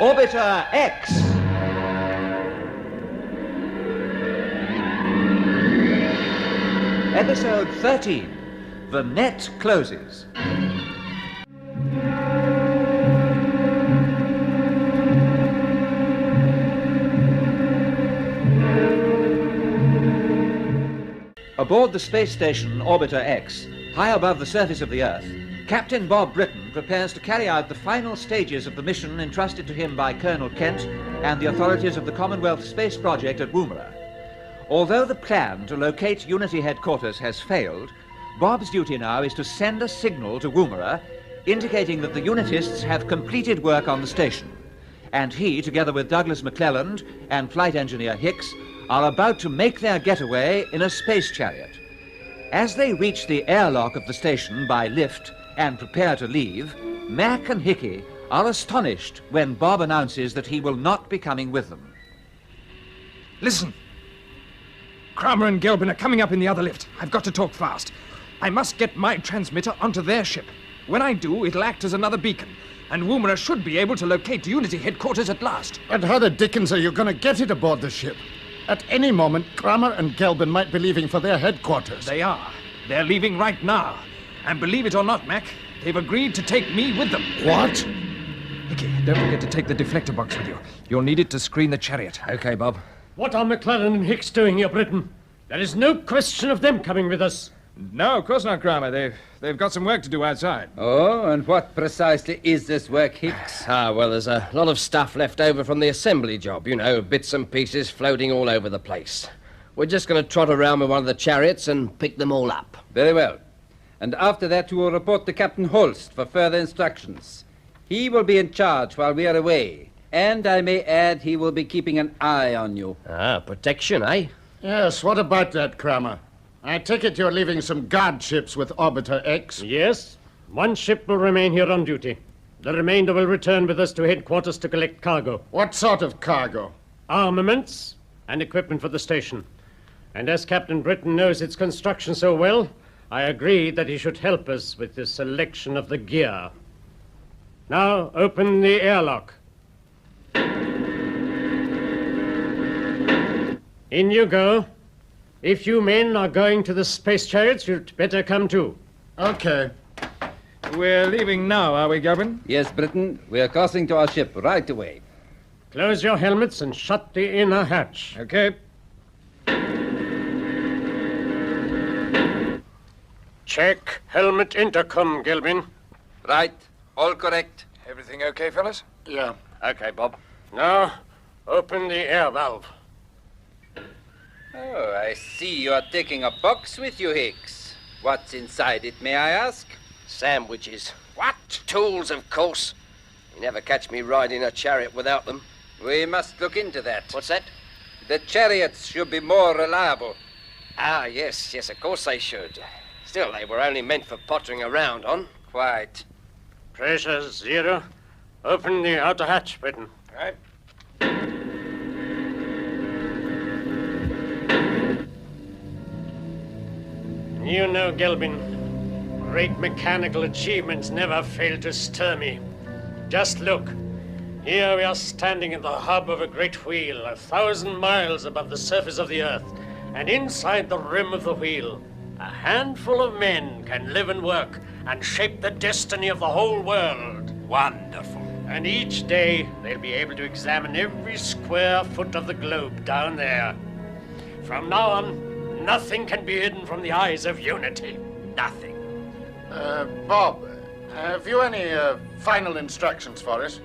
Orbiter X. Episode 13. The net closes. Aboard the space station Orbiter X, high above the surface of the Earth, Captain Bob Britton prepares to carry out the final stages of the mission entrusted to him by Colonel Kent and the authorities of the Commonwealth Space Project at Woomera. Although the plan to locate Unity headquarters has failed, Bob's duty now is to send a signal to Woomera indicating that the Unitists have completed work on the station, and he, together with Douglas McClelland and flight engineer Hicks, are about to make their getaway in a space chariot. As they reach the airlock of the station by lift and prepare to leave, Mac and Hickey are astonished when Bob announces that he will not be coming with them. Listen. Kramer and Gelbin are coming up in the other lift. I've got to talk fast. I must get my transmitter onto their ship. When I do, it'll act as another beacon, and Woomera should be able to locate Unity headquarters at last. And how the dickens are you going to get it aboard the ship? At any moment, Kramer and Gelbin might be leaving for their headquarters. They are. They're leaving right now. And believe it or not, Mac, they've agreed to take me with them. What? Hickey, don't forget to take the deflector box with you. You'll need it to screen the chariot. Okay, Bob. What are McClellan and Hicks doing here, Britain? There is no question of them coming with us. No, of course not, Kramer. They've got some work to do outside. Oh, and what precisely is this work, Hicks? Well, there's a lot of stuff left over from the assembly job. You know, bits and pieces floating all over the place. We're just going to trot around with one of the chariots and pick them all up. Very well. And after that, you will report to Captain Holst for further instructions. He will be in charge while we are away. And I may add, he will be keeping an eye on you. Protection, eh? Yes, what about that, Kramer? I take it you're leaving some guard ships with Orbiter X? Yes. One ship will remain here on duty. The remainder will return with us to headquarters to collect cargo. What sort of cargo? Armaments and equipment for the station. And as Captain Britton knows its construction so well, I agreed that he should help us with the selection of the gear. Now, open the airlock. In you go. If you men are going to the space chariots, you'd better come too. Okay. We're leaving now, are we, Gelbin? Yes, Britton. We are crossing to our ship right away. Close your helmets and shut the inner hatch. Okay. Check helmet intercom, Gelbin. Right. All correct. Everything okay, fellas? Yeah. Okay, Bob. Now, open the air valve. Oh, I see you are taking a box with you, Hicks. What's inside it, may I ask? Sandwiches. What? Tools, of course. You never catch me riding a chariot without them. We must look into that. What's that? The chariots should be more reliable. Yes, of course they should. Still, they were only meant for pottering around on. Quite. Pressure 0. Open the outer hatch, Britton. Right. You know, Gelbin, great mechanical achievements never fail to stir me. Just look. Here we are standing in the hub of a great wheel, 1,000 miles above the surface of the Earth. And inside the rim of the wheel, a handful of men can live and work and shape the destiny of the whole world. Wonderful. And each day, they'll be able to examine every square foot of the globe down there. From now on, nothing can be hidden from the eyes of Unity. Nothing. Bob, have you any final instructions for us?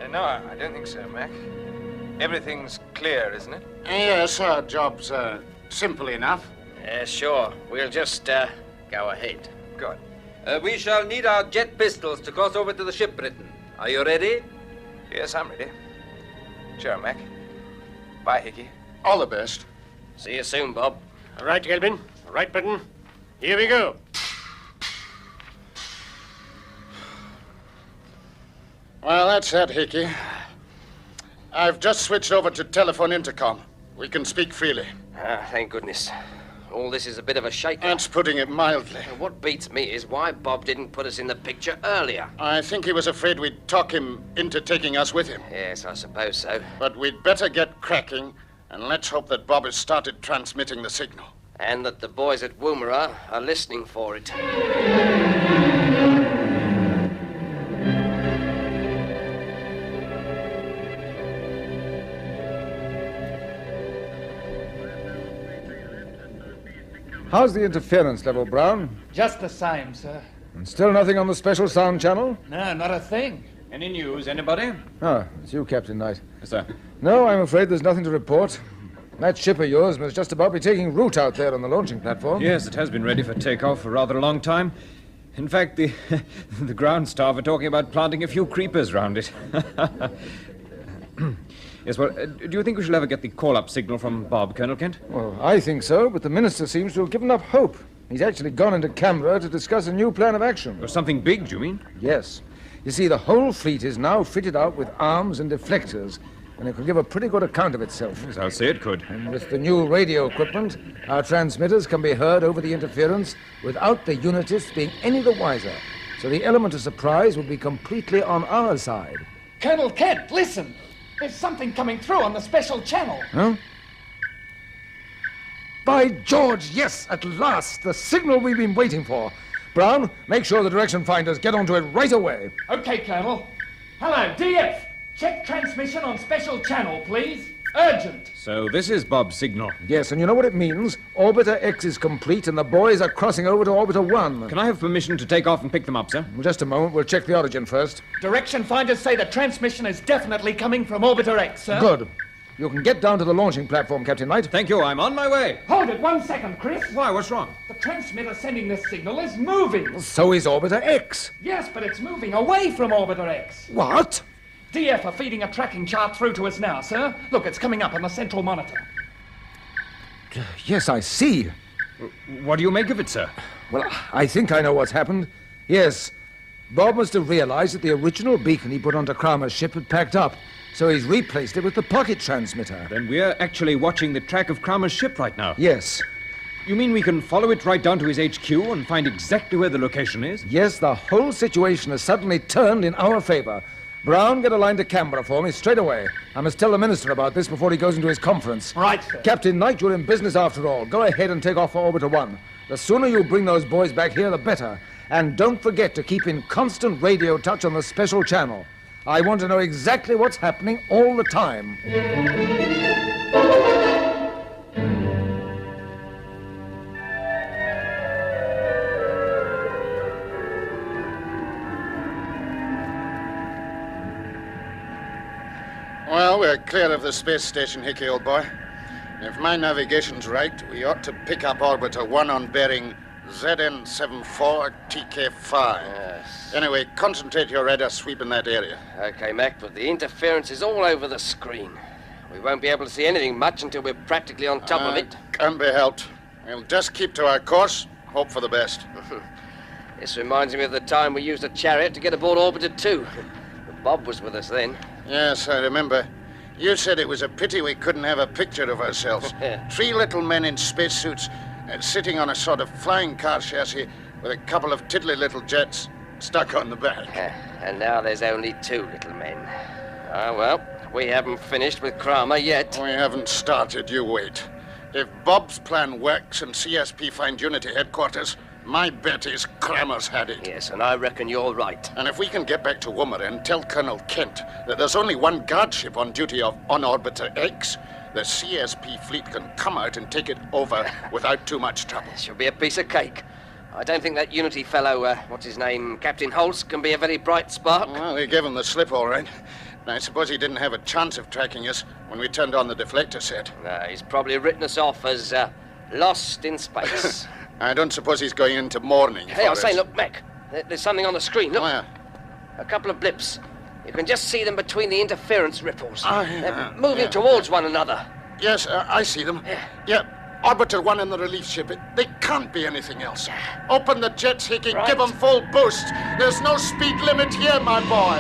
No, I don't think so, Mac. Everything's clear, isn't it? Yes, our job's simple enough. Sure. We'll just go ahead. Good. We shall need our jet pistols to cross over to the ship, Britton. Are you ready? Yes, I'm ready. Sure, Mac. Bye, Hickey. All the best. See you soon, Bob. All right, Gelbin. All right, Britton. Here we go. Well, that's that, Hickey. I've just switched over to telephone intercom. We can speak freely. Thank goodness. All this is a bit of a shake-up. That's putting it mildly. What beats me is why Bob didn't put us in the picture earlier. I think he was afraid we'd talk him into taking us with him. Yes, I suppose so. But we'd better get cracking, and let's hope that Bob has started transmitting the signal. And that the boys at Woomera are listening for it. How's the interference level, Brown? Just the same, sir. And still nothing on the special sound channel? No, not a thing. Any news, anybody? Ah, it's you, Captain Knight. Yes, sir. No, I'm afraid there's nothing to report. That ship of yours must just about be taking root out there on the launching platform. Yes, it has been ready for takeoff for rather a long time. In fact, the the ground staff are talking about planting a few creepers round it. Yes, well, do you think we shall ever get the call-up signal from Bob, Colonel Kent? Well, I think so, but the minister seems to have given up hope. He's actually gone into Canberra to discuss a new plan of action. Or something big, do you mean? Yes. You see, the whole fleet is now fitted out with arms and deflectors, and it could give a pretty good account of itself. Yes, I'll say it could. And with the new radio equipment, our transmitters can be heard over the interference without the unitists being any the wiser. So the element of surprise would be completely on our side. Colonel Kent, listen! There's something coming through on the special channel. Huh? By George, yes, at last, the signal we've been waiting for. Brown, make sure the direction finders get onto it right away. Okay, Colonel. Hello, DF. Check transmission on special channel, please. Urgent. So this is Bob's signal. Yes, and you know what it means? Orbiter X is complete and the boys are crossing over to Orbiter 1. Can I have permission to take off and pick them up, sir? Just a moment, we'll check the origin first. Direction finders say the transmission is definitely coming from Orbiter X, sir. Good. You can get down to the launching platform, Captain Knight. Thank you, I'm on my way. Hold it 1 second, Chris. Why, what's wrong? The transmitter sending this signal is moving. So is Orbiter X. Yes, but it's moving away from Orbiter X. What? DF are feeding a tracking chart through to us now, sir. Look, it's coming up on the central monitor. Yes, I see. What do you make of it, sir? Well, I think I know what's happened. Yes, Bob must have realized that the original beacon he put onto Kramer's ship had packed up, so he's replaced it with the pocket transmitter. Then we're actually watching the track of Kramer's ship right now. Yes. You mean we can follow it right down to his HQ and find exactly where the location is? Yes, the whole situation has suddenly turned in our favor. Brown, get a line to Canberra for me straight away. I must tell the minister about this before he goes into his conference. Right, sir. Captain Knight, you're in business after all. Go ahead and take off for Orbiter 1. The sooner you bring those boys back here, the better. And don't forget to keep in constant radio touch on the special channel. I want to know exactly what's happening all the time. Well, we're clear of the space station, Hickey, old boy. If my navigation's right, we ought to pick up Orbiter 1 on bearing ZN74TK5. Yes. Anyway, concentrate your radar sweep in that area. Okay, Mac, but the interference is all over the screen. We won't be able to see anything much until we're practically on top of it. Can't be helped. We'll just keep to our course, hope for the best. This reminds me of the time we used a chariot to get aboard Orbiter 2. Bob was with us then. Yes, I remember. You said it was a pity we couldn't have a picture of ourselves. 3 little men in spacesuits sitting on a sort of flying car chassis with a couple of tiddly little jets stuck on the back. And now there's only 2 little men. Ah, well, we haven't finished with Kramer yet. We haven't started, you wait. If Bob's plan works and CSP find Unity headquarters, my bet is Kramer's had it. Yes, and I reckon you're right. And if we can get back to Woomera and tell Colonel Kent that there's only one guard ship on duty on Orbiter X, the CSP fleet can come out and take it over without too much trouble. This should be a piece of cake. I don't think that Unity fellow, what's his name, Captain Holst, can be a very bright spark. Well, they gave him the slip, all right. And I suppose he didn't have a chance of tracking us when we turned on the deflector set. He's probably written us off as lost in space. I don't suppose he's going into mourning. Hey, I was saying, look, Mac, there's something on the screen. Look, Where? a couple of blips. You can just see them between the interference ripples. Yeah, They're moving towards one another. Yes, I see them. Yeah, Orbiter 1 and the relief ship. They can't be anything else. Open the jets, Hickey. Right. Give them full boost. There's no speed limit here, my boy.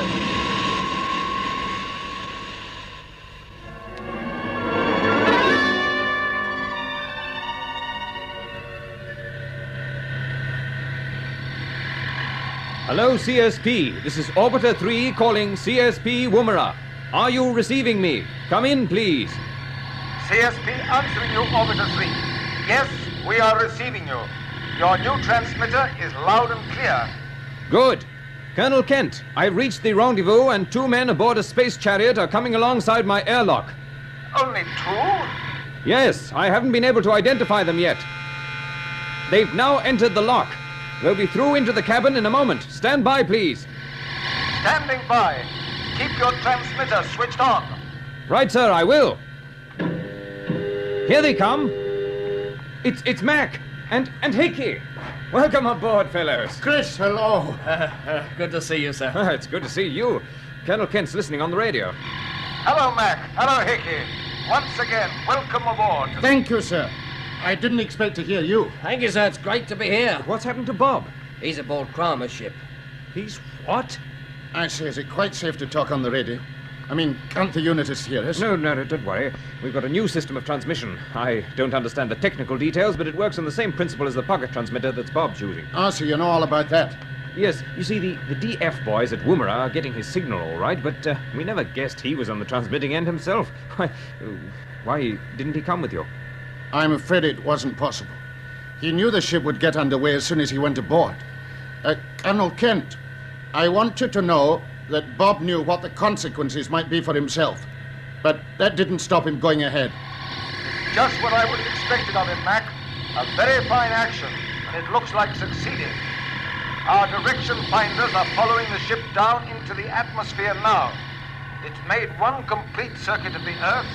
Hello, CSP. This is Orbiter 3 calling CSP Woomera. Are you receiving me? Come in, please. CSP answering you, Orbiter 3. Yes, we are receiving you. Your new transmitter is loud and clear. Good. Colonel Kent, I've reached the rendezvous and 2 men aboard a space chariot are coming alongside my airlock. Only 2? Yes, I haven't been able to identify them yet. They've now entered the lock. They'll be through into the cabin in a moment. Stand by, please. Standing by. Keep your transmitter switched on. Right, sir, I will. Here they come. It's Mac and Hickey. Welcome aboard, fellows. Chris, hello. Good to see you, sir. It's good to see you. Colonel Kent's listening on the radio. Hello, Mac. Hello, Hickey. Once again, welcome aboard. Thank you, sir. I didn't expect to hear you. Thank you, sir. It's great to be here. What's happened to Bob? He's aboard Kramer's ship. He's what? I say, is it quite safe to talk on the radio? I mean, can't the unitists hear us? No, don't worry. We've got a new system of transmission. I don't understand the technical details, but it works on the same principle as the pocket transmitter that's Bob's using. Ah, so you know all about that. Yes, you see, the DF boys at Woomera are getting his signal all right, but we never guessed he was on the transmitting end himself. Why didn't he come with you? I'm afraid it wasn't possible. He knew the ship would get underway as soon as he went aboard. Colonel Kent, I want you to know that Bob knew what the consequences might be for himself. But that didn't stop him going ahead. Just what I would have expected of him, Mac. A very fine action, and it looks like succeeding. Our direction finders are following the ship down into the atmosphere now. It's made one complete circuit of the Earth,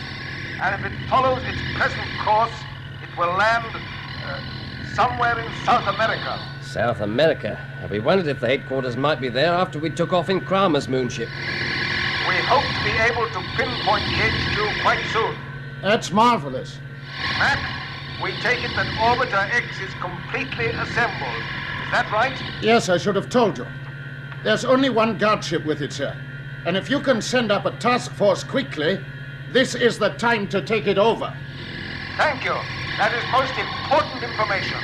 and if it follows its present course, it will land somewhere in South America. South America? We wondered if the headquarters might be there after we took off in Kramer's moonship. We hope to be able to pinpoint the HQ quite soon. That's marvelous. Mac, we take it that Orbiter X is completely assembled. Is that right? Yes, I should have told you. There's only one guard ship with it, sir. And if you can send up a task force quickly, this is the time to take it over. Thank you. That is most important information.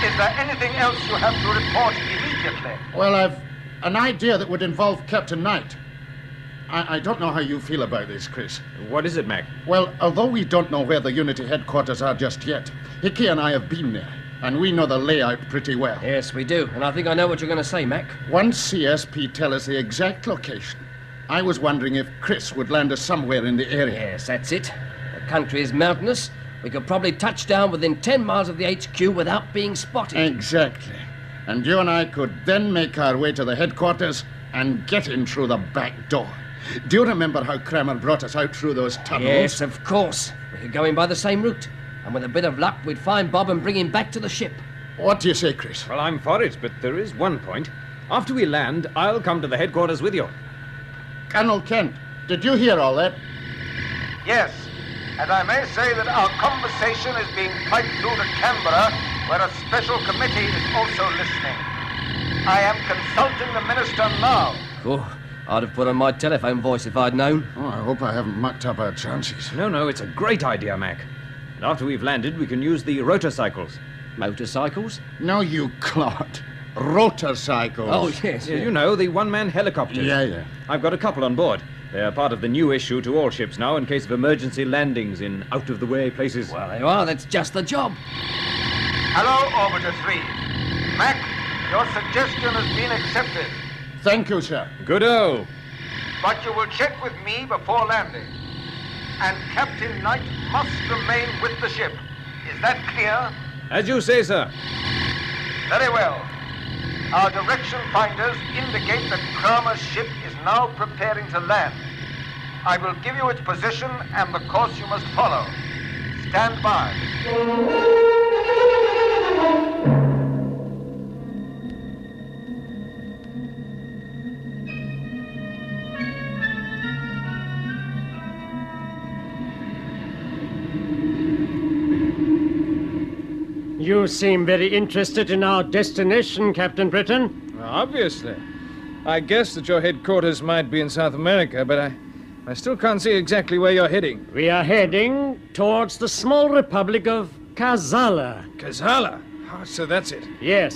Is there anything else you have to report immediately? Well, I've an idea that would involve Captain Knight. I don't know how you feel about this, Chris. What is it, Mac? Well, although we don't know where the Unity headquarters are just yet, Hickey and I have been there, and we know the layout pretty well. Yes, we do. And I think I know what you're going to say, Mac. Once CSP tell us the exact location, I was wondering if Chris would land us somewhere in the area. Yes, that's it. The country is mountainous. We could probably touch down within 10 miles of the HQ without being spotted. Exactly. And you and I could then make our way to the headquarters and get in through the back door. Do you remember how Kramer brought us out through those tunnels? Yes, of course. We could go in by the same route. And with a bit of luck, we'd find Bob and bring him back to the ship. What do you say, Chris? Well, I'm for it, but there is one point. After we land, I'll come to the headquarters with you. Colonel Kent, did you hear all that? Yes. And I may say that our conversation is being piped through to Canberra, where a special committee is also listening. I am consulting the minister now. Oh, I'd have put on my telephone voice if I'd known. Oh, I hope I haven't mucked up our chances. No, it's a great idea, Mac. And after we've landed, we can use the rotorcycles. Motorcycles? No, you clot. Rotorcycles. Oh, yes. Yeah, you know, the one-man helicopters. Yeah. I've got a couple on board. They're part of the new issue to all ships now in case of emergency landings in out-of-the-way places. Well, there you are. That's just the job. Hello, Orbiter 3. Mac, your suggestion has been accepted. Thank you, sir. Good-o. But you will check with me before landing. And Captain Knight must remain with the ship. Is that clear? As you say, sir. Very well. Our direction finders indicate that Kramer's ship is now preparing to land. I will give you its position and the course you must follow. Stand by. You seem very interested in our destination, Captain Britain. Obviously. I guess that your headquarters might be in South America, but I still can't see exactly where you're heading. We are heading towards the small republic of Kazala. Kazala? Oh, so that's it. Yes.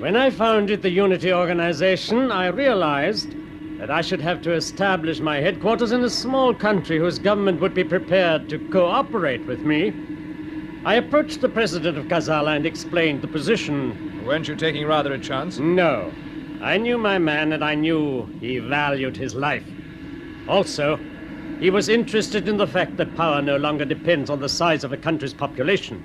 When I founded the Unity organization, I realized that I should have to establish my headquarters in a small country whose government would be prepared to cooperate with me. I approached the president of Kazala and explained the position. Weren't you taking rather a chance? No. I knew my man, and I knew he valued his life. Also, he was interested in the fact that power no longer depends on the size of a country's population.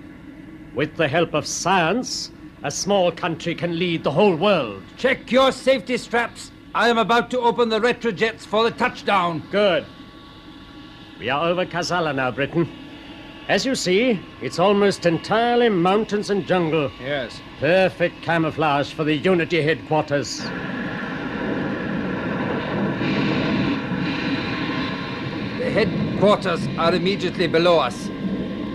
With the help of science, a small country can lead the whole world. Check your safety straps. I am about to open the retrojets for the touchdown. Good. We are over Kazala now, Britain. As you see, it's almost entirely mountains and jungle. Yes. Perfect camouflage for the Unity headquarters. The headquarters are immediately below us.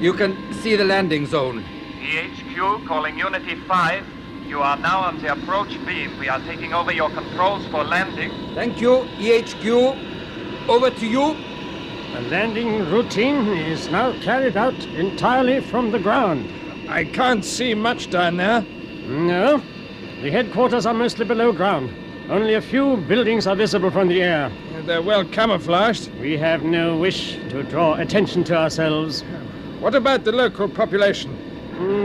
You can see the landing zone. EHQ calling Unity 5. You are now on the approach beam. We are taking over your controls for landing. Thank you, EHQ. Over to you. The landing routine is now carried out entirely from the ground. I can't see much down there. No. The headquarters are mostly below ground. Only a few buildings are visible from the air. They're well camouflaged. We have no wish to draw attention to ourselves. What about the local population?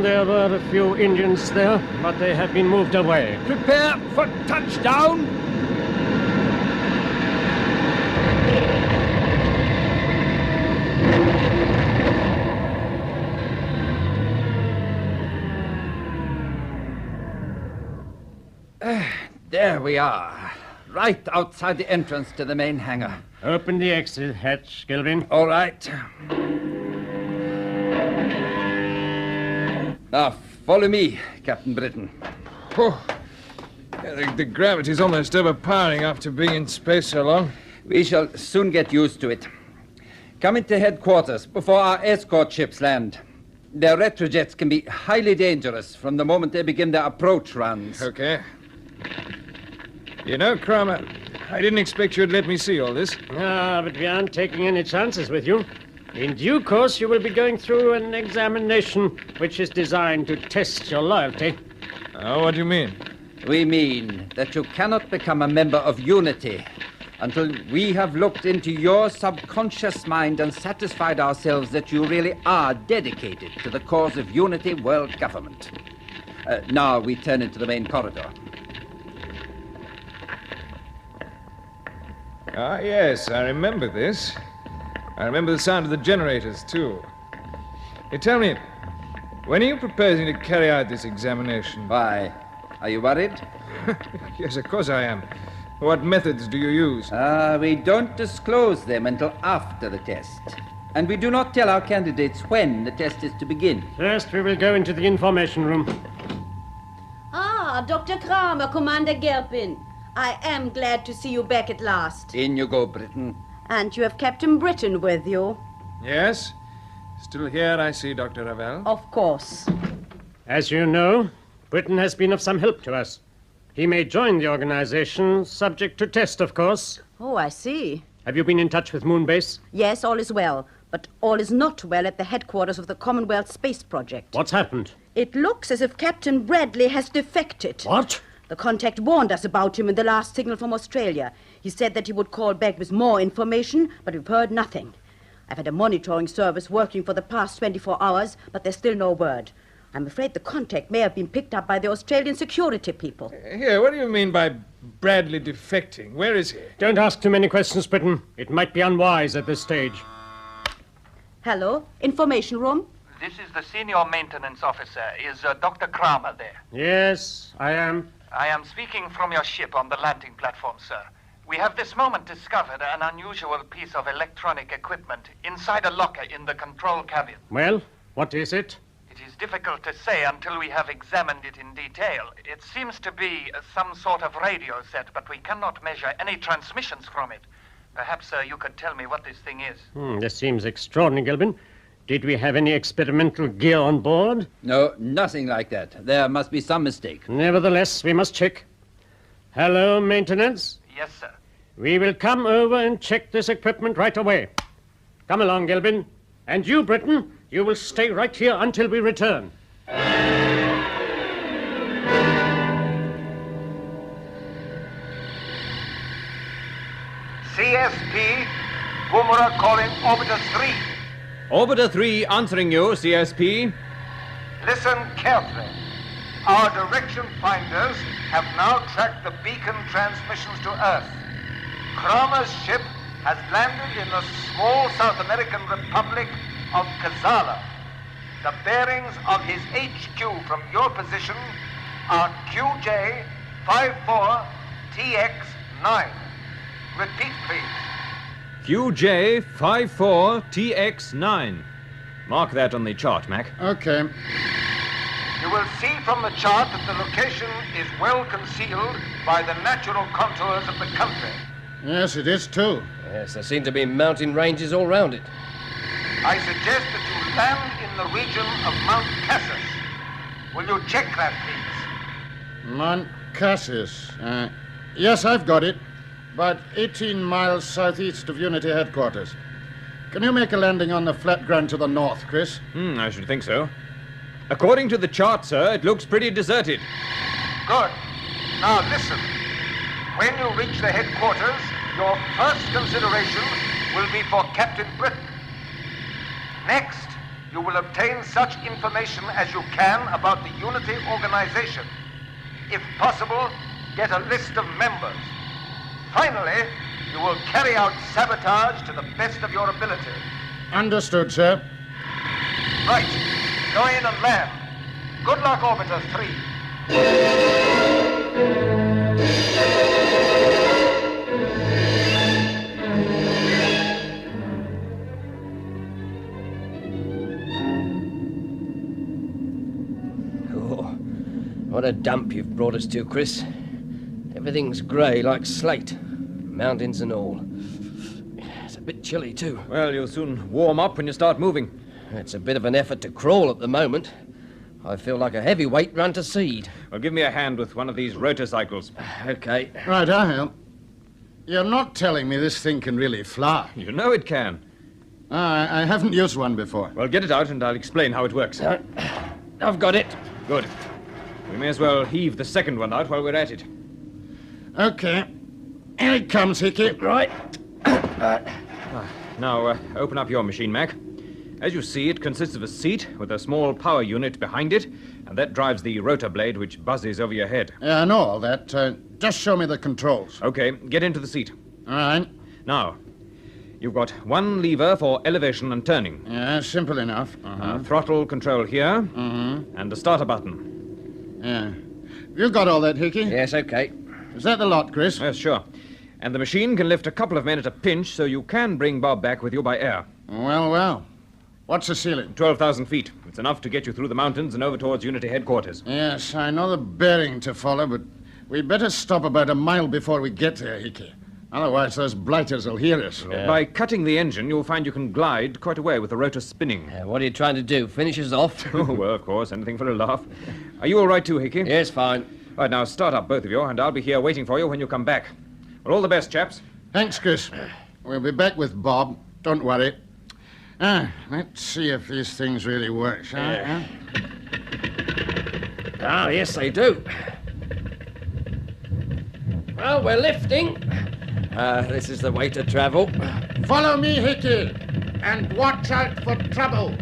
There were a few Indians there, but they have been moved away. Prepare for touchdown. There we are, right outside the entrance to the main hangar. Open the exit hatch, Gilvin. All right. Now, follow me, Captain Britain. Oh, the gravity's almost overpowering after being in space so long. We shall soon get used to it. Come into headquarters before our escort ships land. Their retrojets can be highly dangerous from the moment they begin their approach runs. Okay. You know, Kramer, I didn't expect you'd let me see all this. But we aren't taking any chances with you. In due course, you will be going through an examination which is designed to test your loyalty. Oh, what do you mean? We mean that you cannot become a member of Unity until we have looked into your subconscious mind and satisfied ourselves that you really are dedicated to the cause of Unity world government. Now we turn into the main corridor. Ah, yes, I remember this. I remember the sound of the generators, too. Hey, tell me, when are you proposing to carry out this examination? Why? Are you worried? Yes, of course I am. What methods do you use? We don't disclose them until after the test. And we do not tell our candidates when the test is to begin. First, we will go into the information room. Ah, Dr. Kramer, Commander Gelpin. I am glad to see you back at last. In you go, Britain. And you have Captain Britain with you. Yes? Still here, I see, Dr. Ravel. Of course. As you know, Britain has been of some help to us. He may join the organization, subject to test, of course. Oh, I see. Have you been in touch with Moonbase? Yes, all is well. But all is not well at the headquarters of the Commonwealth Space Project. What's happened? It looks as if Captain Bradley has defected. What? The contact warned us about him in the last signal from Australia. He said that he would call back with more information, but we've heard nothing. I've had a monitoring service working for the past 24 hours, but there's still no word. I'm afraid the contact may have been picked up by the Australian security people. Here, what do you mean by Bradley defecting? Where is he? Don't ask too many questions, Britain. It might be unwise at this stage. Hello, information room? This is the senior maintenance officer. Is Dr. Kramer there? Yes, I am. I am speaking from your ship on the landing platform, sir. We have this moment discovered an unusual piece of electronic equipment inside a locker in the control cabin. Well, what is it? It is difficult to say until we have examined it in detail. It seems to be some sort of radio set, but we cannot measure any transmissions from it. Perhaps you could tell me what this thing is. This seems extraordinary, Gilbin. Did we have any experimental gear on board? No, nothing like that. There must be some mistake. Nevertheless, we must check. Hello, maintenance? Yes, sir. We will come over and check this equipment right away. Come along, Gilbin. And you, Britain, you will stay right here until we return. CSP, Woomera calling Orbiter 3. Orbiter 3 answering you, CSP. Listen carefully. Our direction finders have now tracked the beacon transmissions to Earth. Kramer's ship has landed in the small South American republic of Kazala. The bearings of his HQ from your position are QJ 54TX9. Repeat, please. QJ 54TX9. Mark that on the chart, Mac. Okay. You will see from the chart that the location is well concealed by the natural contours of the country. Yes, it is too. Yes, there seem to be mountain ranges all round it. I suggest that you land in the region of Mount Cassis. Will you check that, please? Mount Cassis. Yes, I've got it. About 18 miles southeast of Unity headquarters. Can you make a landing on the flat ground to the north, Chris? I should think so. According to the chart, sir, it looks pretty deserted. Good. Now listen. When you reach the headquarters, your first consideration will be for Captain Britain. Next, you will obtain such information as you can about the Unity organization. If possible, get a list of members. Finally, you will carry out sabotage to the best of your ability. Understood, sir. Right. Go in and land. Good luck, Orbiter 3. What a dump you've brought us to, Chris. Everything's grey like slate. Mountains and all. It's a bit chilly, too. Well, you'll soon warm up when you start moving. It's a bit of an effort to crawl at the moment. I feel like a heavyweight run to seed. Well, give me a hand with one of these rotorcycles. Okay. Right, I'll help. You're not telling me this thing can really fly. You know it can. I haven't used one before. Well, get it out and I'll explain how it works. I've got it. Good. We may as well heave the second one out while we're at it. Okay. Here it comes, Hickey. Right. Now, open up your machine, Mac. As you see, it consists of a seat with a small power unit behind it, and that drives the rotor blade which buzzes over your head. Yeah, I know all that. Just show me the controls. Okay, get into the seat. All right. Now, you've got one lever for elevation and turning. Yeah, simple enough. Throttle control here, and a starter button. Yeah. You got all that, Hickey? Yes, okay. Is that the lot, Chris? Yes, sure. And the machine can lift a couple of men at a pinch, so you can bring Bob back with you by air. Well, well. What's the ceiling? 12,000 feet. It's enough to get you through the mountains and over towards Unity headquarters. Yes, I know the bearing to follow, but we'd better stop about a mile before we get there, Hickey. Otherwise, those blighters will hear us. By cutting the engine, you'll find you can glide quite a way with the rotor spinning. What are you trying to do? Finish us off? Oh, well, of course. Anything for a laugh. Are you all right too, Hickey? Yes, fine. Right, now start up, both of you, and I'll be here waiting for you when you come back. Well, all the best, chaps. Thanks, Chris. We'll be back with Bob. Don't worry. Let's see if these things really work, shall we? Oh, yes, they do. Well, we're lifting. This is the way to travel. Follow me, Hickey, and watch out for trouble.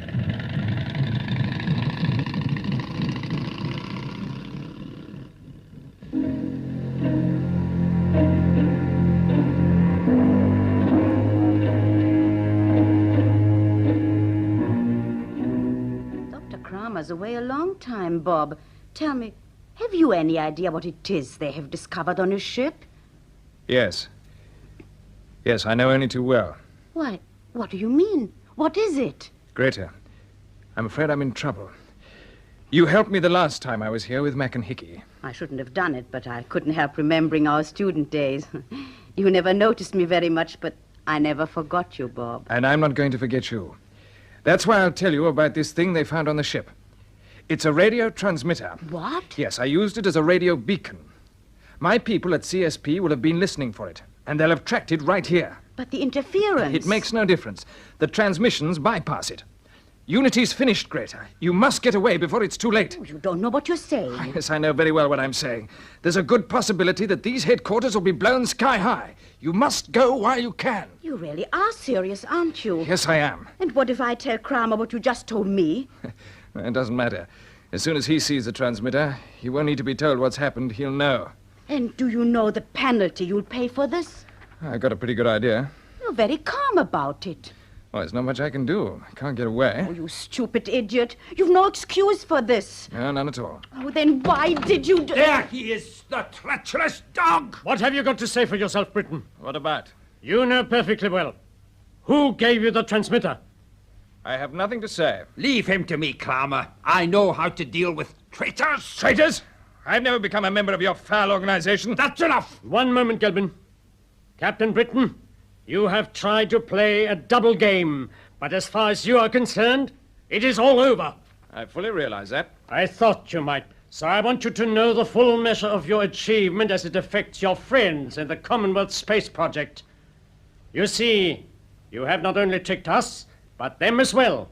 Dr. Kramer's away a long time, Bob. Tell me, have you any idea what it is they have discovered on his ship? Yes. Yes, I know only too well. Why, what do you mean? What is it? Greta, I'm afraid I'm in trouble. You helped me the last time I was here with Mac and Hickey. I shouldn't have done it, but I couldn't help remembering our student days. You never noticed me very much, but I never forgot you, Bob. And I'm not going to forget you. That's why I'll tell you about this thing they found on the ship. It's a radio transmitter. What? Yes, I used it as a radio beacon. My people at CSP will have been listening for it, and they'll have tracked it right here. But the interference... It makes no difference. The transmissions bypass it. Unity's finished, Greta. You must get away before it's too late. Oh, you don't know what you're saying. Yes, I know very well what I'm saying. There's a good possibility that these headquarters will be blown sky high. You must go while you can. You really are serious, aren't you? Yes, I am. And what if I tell Kramer what you just told me? It doesn't matter. As soon as he sees the transmitter, he won't need to be told what's happened. He'll know. And do you know the penalty you'll pay for this? I got a pretty good idea. You're very calm about it. Well, there's not much I can do. I can't get away. Oh, you stupid idiot. You've no excuse for this. No, none at all. Oh, then why did you do... There he is, the treacherous dog! What have you got to say for yourself, Britain? What about? You know perfectly well. Who gave you the transmitter? I have nothing to say. Leave him to me, Kramer. I know how to deal with traitors. Traitors? I've never become a member of your foul organization. That's enough. One moment, Gelbin. Captain Britain, you have tried to play a double game, but as far as you are concerned, it is all over. I fully realize that. I thought you might. So I want you to know the full measure of your achievement as it affects your friends in the Commonwealth Space Project. You see, you have not only tricked us, but them as well,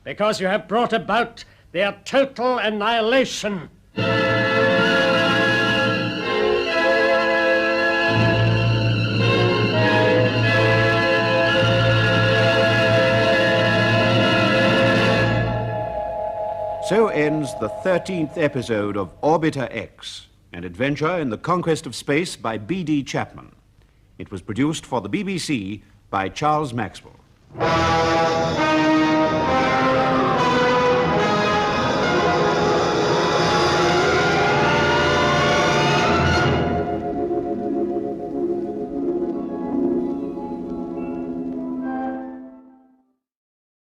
because you have brought about their total annihilation. So ends the 13th episode of Orbiter X, an adventure in the conquest of space by B.D. Chapman. It was produced for the BBC by Charles Maxwell.